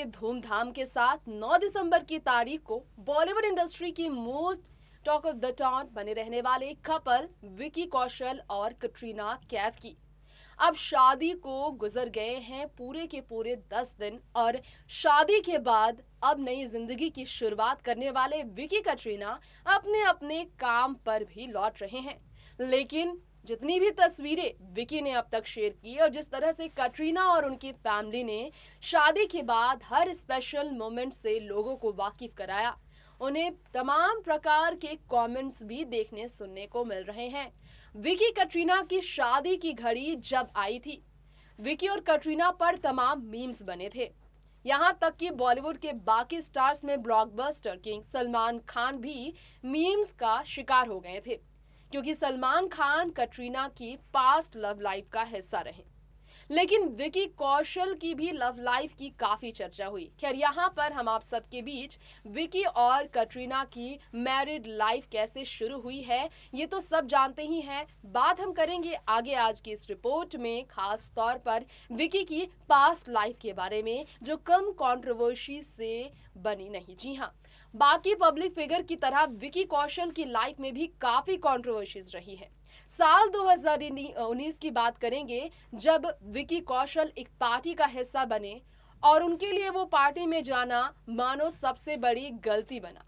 ही धूमधाम के साथ 9 दिसंबर की तारीख को बॉलीवुड इंडस्ट्री की most talk of the town बने रहने वाले कपल विकी कौशल और कटरीना कैफ की अब शादी को गुजर गए हैं पूरे के पूरे 10 दिन और शादी के बाद अब नई जिंदगी की शुरुआत करने वाले विकी कटरीना अपने अपने काम पर भी लौट रहे हैं। लेकिन जितनी भी तस्वीरें विकी ने अब तक शेयर की और जिस तरह से कटरीना और उनकी फैमिली ने शादी के बाद हर स्पेशल मोमेंट से लोगों को वाकिफ कराया, उन्हें तमाम प्रकार के कमेंट्स भी देखने सुनने को मिल रहे हैं। विकी कटरीना की शादी की घड़ी जब आई थी, विकी और कटरीना पर तमाम मीम्स बने थे। यहां तक कि बॉलीवुड के बाकी स्टार्स में ब्लॉकबस्टर किंग सलमान खान भी मीम्स का शिकार हो गए थे, क्योंकि सलमान खान कटरीना की पास्ट लव लाइफ का हिस्सा रहे। लेकिन विकी कौशल की भी लव लाइफ की काफी चर्चा हुई। खैर, यहाँ पर हम आप सबके बीच विकी और कटरीना की मैरिड लाइफ कैसे शुरू हुई है ये तो सब जानते ही हैं। बात हम करेंगे आगे आज की इस रिपोर्ट में खास तौर पर विकी की पास्ट लाइफ के बारे में, जो कम कंट्रोवर्सी से बनी नहीं। जी हाँ, बाकी पब्लिक फिगर की तरह विकी कौशल की लाइफ में भी काफी कंट्रोवर्सीज रही है। साल 2019 की बात करेंगे, जब विकी कौशल एक पार्टी का हिस्सा बने और उनके लिए वो पार्टी में जाना मानो सबसे बड़ी गलती बना।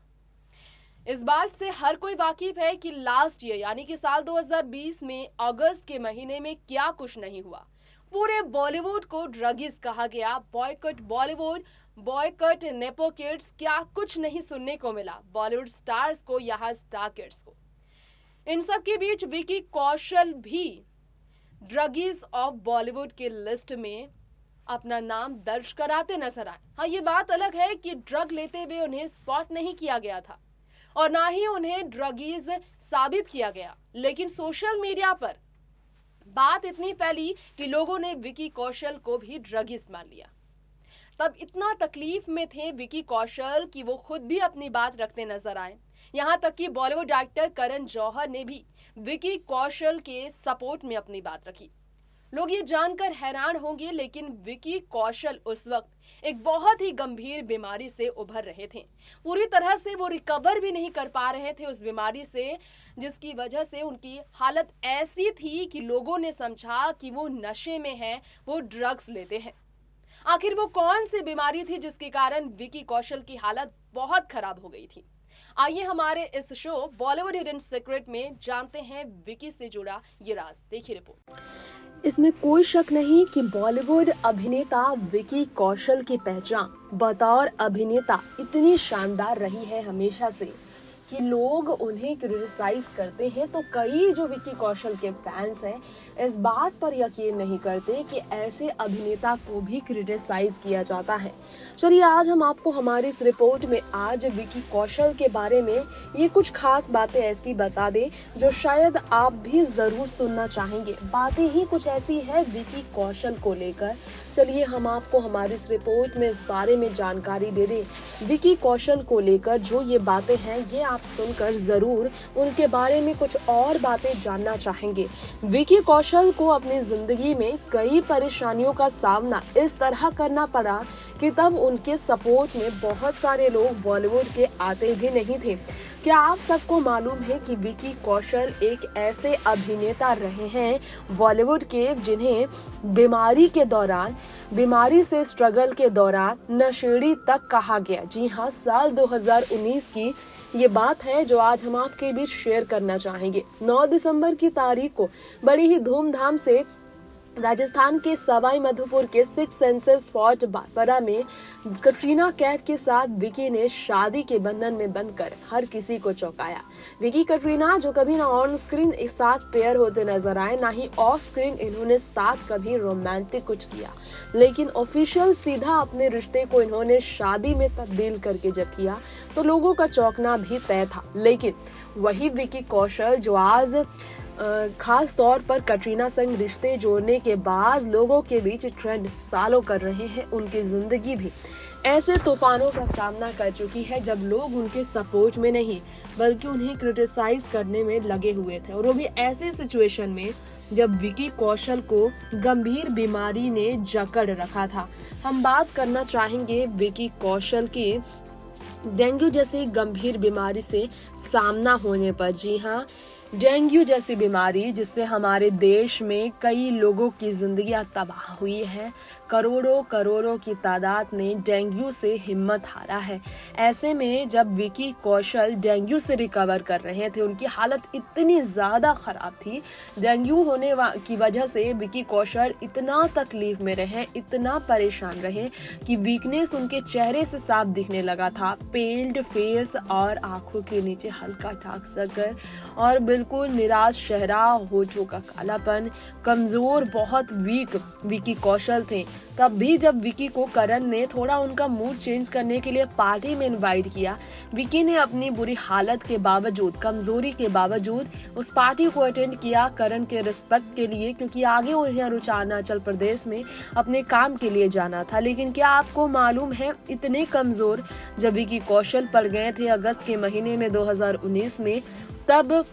इस बात से हर कोई वाकिफ है कि लास्ट ईयर यानी कि साल 2020 में अगस्त के महीने में क्या कुछ नहीं हुआ। पूरे बॉलीवुड को ड्रगिस कहा गया, boycott Bollywood, boycott nepo kids, क्या कुछ नहीं सुनने को मिला बॉलीवुड स्टार्स को, यहाँ स्टार किड्स को। इन सब के बीच विकी कौशल भी ड्रगीज ऑफ बॉलीवुड के लिस्ट में अपना नाम दर्ज कराते नजर आए। हाँ, ये बात अलग है कि ड्रग लेते हुए उन्हें स्पॉट नहीं किया गया था और ना ही उन्हें ड्रगीज साबित किया गया, लेकिन सोशल मीडिया पर बात इतनी फैली कि लोगों ने विकी कौशल को भी ड्रगीज मान लिया। तब इतना तकलीफ में थे विकी कौशल कि वो खुद भी अपनी बात रखते नजर आए। यहाँ तक कि बॉलीवुड एक्टर करण जौहर ने भी विकी कौशल के सपोर्ट में अपनी बात रखी। लोग ये जानकर हैरान होंगे, लेकिन विकी कौशल उस वक्त एक बहुत ही गंभीर बीमारी से उभर रहे थे। पूरी तरह से वो रिकवर भी नहीं कर पा रहे थे उस बीमारी से, जिसकी वजह से उनकी हालत ऐसी थी कि लोगों ने समझा कि वो नशे में हैं, वो ड्रग्स लेते हैं। आखिर वो कौन सी बीमारी थी जिसके कारण विकी कौशल की हालत बहुत खराब हो गई थी? आइए हमारे इस शो बॉलीवुड हिडन सीक्रेट में जानते हैं विकी से जुड़ा ये राज। देखिए रिपोर्ट। इसमें कोई शक नहीं कि बॉलीवुड अभिनेता विकी कौशल की पहचान बतौर अभिनेता इतनी शानदार रही है हमेशा से कि लोग उन्हें क्रिटिसाइज करते हैं, तो कई जो विकी कौशल के फैंस हैं इस बात पर यकीन नहीं करते कि ऐसे अभिनेता को भी क्रिटिसाइज किया जाता है। चलिए आज हम आपको हमारी इस रिपोर्ट में आज विकी कौशल के बारे में ये कुछ खास बातें ऐसी बता दें जो शायद आप भी जरूर सुनना चाहेंगे। बातें ही कुछ ऐसी है विकी कौशल को लेकर। चलिए हम आपको हमारी इस रिपोर्ट में इस बारे में जानकारी दे दें। विकी कौशल को लेकर जो ये बातें हैं ये आप सुनकर जरूर उनके बारे में कुछ और बातें जानना चाहेंगे। विकी कौशल को अपनी जिंदगी में कई परेशानियों का सामना इस तरह करना पड़ा कि तब उनके सपोर्ट में बहुत सारे लोग बॉलीवुड के आते भी नहीं थे। क्या आप सबको मालूम है कि विकी कौशल एक ऐसे अभिनेता रहे हैं बॉलीवुड के जिन्हें बीमारी से स्ट्रगल के दौरान नशेड़ी तक कहा गया। जी हाँ, साल 2019 की ये बात है जो आज हम आपके बीच शेयर करना चाहेंगे। 9 दिसंबर की तारीख को बड़ी ही धूमधाम से राजस्थान के सवाई माधोपुर के सिक्स सेंसेस स्पॉट बापरा में कटरीना कैफ के साथ विकी ने शादी के बंधन में बंधकर हर किसी को चौंकाया। विकी कटरीना जो कभी ना ऑन स्क्रीन एक साथ पेयर होते नजर आए, ना ही ऑफ स्क्रीन इन्होंने साथ कभी रोमांटिक कुछ किया, लेकिन ऑफिशियल सीधा अपने रिश्ते को इन्होंने शादी में तब्दील करके जब किया तो लोगों का चौंकना भी तय था। लेकिन वही विकी कौशल जो आज खास तौर पर कटरीना संग रिश्ते जोड़ने के बाद लोगों के बीच ट्रेंड सालों कर रहे हैं, उनकी जिंदगी भी ऐसे तूफानों का सामना कर चुकी है जब लोग उनके सपोर्ट में नहीं बल्कि उन्हें क्रिटिसाइज करने में लगे हुए थे, और वो भी ऐसे सिचुएशन में जब विकी कौशल को गंभीर बीमारी ने जकड़ रखा था। हम बात करना चाहेंगे विकी कौशल की डेंगू जैसी गंभीर बीमारी से सामना होने पर। जी हाँ, डेंगू जैसी बीमारी जिससे हमारे देश में कई लोगों की जिंदगियां तबाह हुई है। करोड़ों करोड़ों की तादाद ने डेंगू से हिम्मत हारा है। ऐसे में जब विकी कौशल डेंगू से रिकवर कर रहे थे, उनकी हालत इतनी ज़्यादा ख़राब थी। डेंगू होने की वजह से विकी कौशल इतना तकलीफ में रहे, इतना परेशान रहे कि वीकनेस उनके चेहरे से साफ दिखने लगा था। पेल्ड फेस और आंखों के नीचे हल्का डार्क सर्कल और बिल्कुल निराश चेहरा, होठों का कालापन, कमजोर, बहुत वीक विकी कौशल थे। तब भी जब विकी को करण ने थोड़ा उनका मूड चेंज करने के लिए पार्टी में इनवाइट किया, विकी ने अपनी बुरी हालत के बावजूद, कमजोरी के बावजूद उस पार्टी को अटेंड किया करण के रिस्पेक्ट के लिए, क्योंकि आगे उन्हें अरुणाचल प्रदेश में अपने काम के लिए जाना था। लेकिन क्या आपको मालूम है, इतने कमजोर जब विकी कौशल पड़ गए थे अगस्त के महीने में 2019 में, तब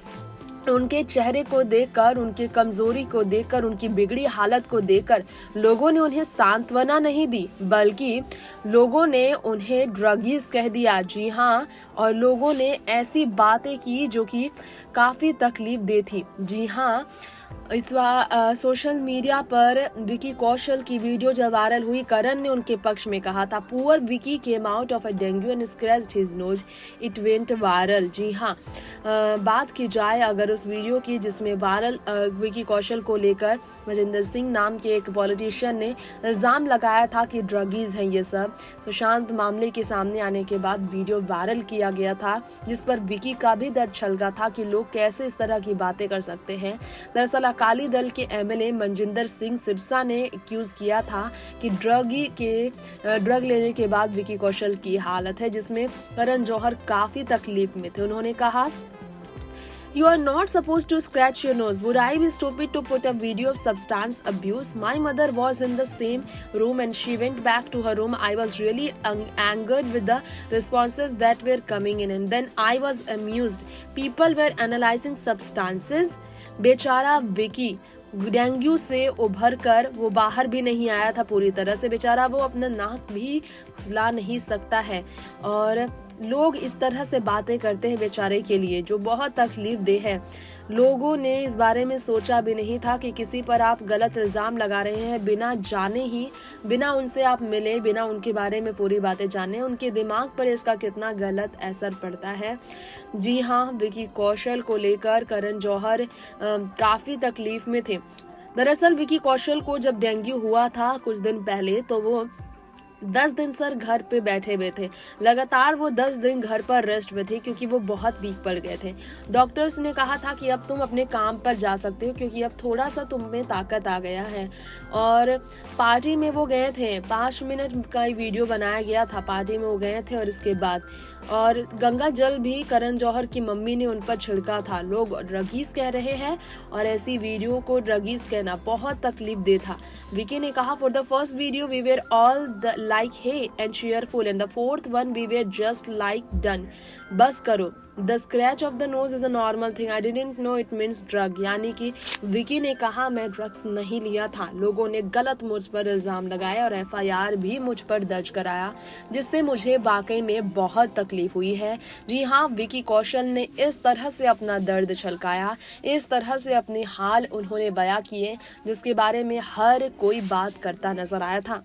उनके चेहरे को देखकर, उनकी कमजोरी को देखकर, उनकी बिगड़ी हालत को देखकर लोगों ने उन्हें सांत्वना नहीं दी बल्कि लोगों ने उन्हें ड्रगीज कह दिया। जी हाँ, और लोगों ने ऐसी बातें की जो कि काफी तकलीफ दे थी। जी हाँ, इस सोशल मीडिया पर विकी कौशल की वीडियो जब वायरल हुई, करण ने उनके पक्ष में कहा था, poor Vicky came out of a dengue and scratched his nose, it went viral. जी हाँ, बात की जाए अगर उस वीडियो की जिसमें वायरल विकी कौशल को लेकर मजिंदर सिंह नाम के एक पॉलिटिशियन ने इल्ज़ाम लगाया था कि ड्रगीज हैं ये सब। सुशांत मामले के सामने आने के बाद वीडियो वायरल किया गया था जिस पर विकी का भी दर्द छलका था कि लोग कैसे इस तरह की बातें कर सकते हैं। दरअसल अकाली दल के एमएलए मनजिंदर सिंह सिरसा ने एक्यूज किया था कि ड्रग लेने के बाद विकी कौशल की हालत है जिसमें करण जौहर काफी तकलीफ में थे। उन्होंने कहा, You are not supposed to scratch your nose. Would I be stupid to put a video of substance abuse? My mother was in the same room and she went back to her room. I was really angered with the responses that were coming in and then I was amused. People were analyzing substances. बेचारा Vicky dengue से उभर कर वो बाहर भी नहीं आया था पूरी तरह से। बेचारा वो अपना नाक भी खुजला नहीं सकता है और लोग इस तरह से बातें करते हैं बेचारे के लिए, जो बहुत तकलीफ दे है। लोगों ने इस बारे में सोचा भी नहीं था कि किसी पर आप गलत इल्ज़ाम लगा रहे हैं बिना जाने ही, बिना उनसे आप मिले, बिना उनके बारे में पूरी बातें जाने, उनके दिमाग पर इसका कितना गलत असर पड़ता है। जी हाँ, विकी कौशल को लेकर करण जौहर काफ़ी तकलीफ में थे। दरअसल विकी कौशल को जब डेंगू हुआ था कुछ दिन पहले, तो वो 10 दिन सर घर पे बैठे हुए थे। लगातार वो 10 दिन घर पर रेस्ट में थे क्योंकि वो बहुत वीक पड़ गए थे। डॉक्टर्स ने कहा था कि अब तुम अपने काम पर जा सकते हो क्योंकि अब थोड़ा सा तुम में ताकत आ गया है। और पार्टी में वो गए थे, 5 मिनट का वीडियो बनाया गया था, पार्टी में वो गए थे और इसके बाद और गंगा जल भी करण जौहर की मम्मी ने उन पर छिड़का था। लोग ड्रगीज कह रहे हैं और ऐसी वीडियो को ड्रगीज कहना बहुत तकलीफ दे था। विकी ने कहा, for the first video we were all like hey and cheerful and the fourth one we were just like done, बस करो। The scratch of the nose is a normal thing. I didn't know it means drug. यानी कि विकी ने कहा मैं drugs नहीं लिया था। लोगों ने गलत मुझ पर इल्जाम लगाया और एफआईआर भी मुझ पर दर्ज कराया जिससे मुझे वाकई में बहुत तकलीफ हुई है। जी हाँ, विकी कौशल ने इस तरह से अपना दर्द छलकाया, इस तरह से अपने हाल उन्होंने बयां किए जिसके बारे में हर कोई बात करता नजर आया था।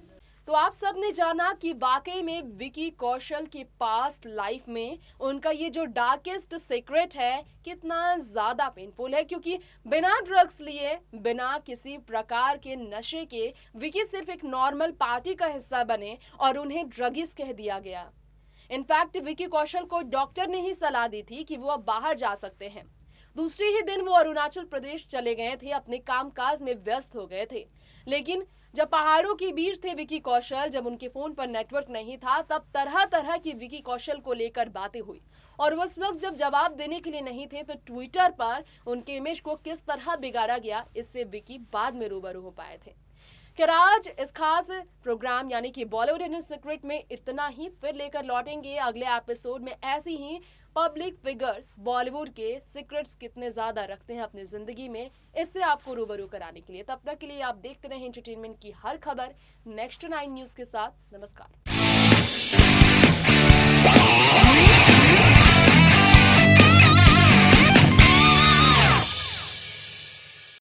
तो आप सब ने जाना कि वाकई में विकी कौशल की पास्ट लाइफ में उनका ये जो डार्केस्ट सीक्रेट है कितना ज्यादा पेनफुल है, क्योंकि बिना ड्रग्स लिए, बिना किसी प्रकार के नशे के विकी सिर्फ एक नॉर्मल पार्टी का हिस्सा बने और उन्हें ड्रगिस्ट कह दिया गया। इनफैक्ट विकी कौशल को डॉक्टर ने ही सलाह दी थी कि वो अब बाहर जा सकते हैं। दूसरे ही दिन वो अरुणाचल प्रदेश चले गए थे, अपने कामकाज में व्यस्त हो गए थे। लेकिन जब पहाड़ों के बीच थे विकी कौशल, जब उनके फोन पर नेटवर्क नहीं था, तब तरह तरह की विकी कौशल को लेकर बातें हुई और उस वक्त जब जवाब देने के लिए नहीं थे तो ट्विटर पर उनके इमेज को किस तरह बिगाड़ा गया, इससे विकी बाद में रूबरू हो पाए थे। खैर आज इस खास प्रोग्राम यानी कि बॉलीवुड हिडन सीक्रेट में इतना ही। फिर लेकर लौटेंगे अगले एपिसोड में ऐसी ही पब्लिक फिगर्स बॉलीवुड के सीक्रेट्स कितने ज्यादा रखते हैं अपनी जिंदगी में, इससे आपको रूबरू कराने के लिए। तब तक के लिए आप देखते रहें एंटरटेनमेंट की हर खबर नेक्स्ट 9 न्यूज के साथ। नमस्कार।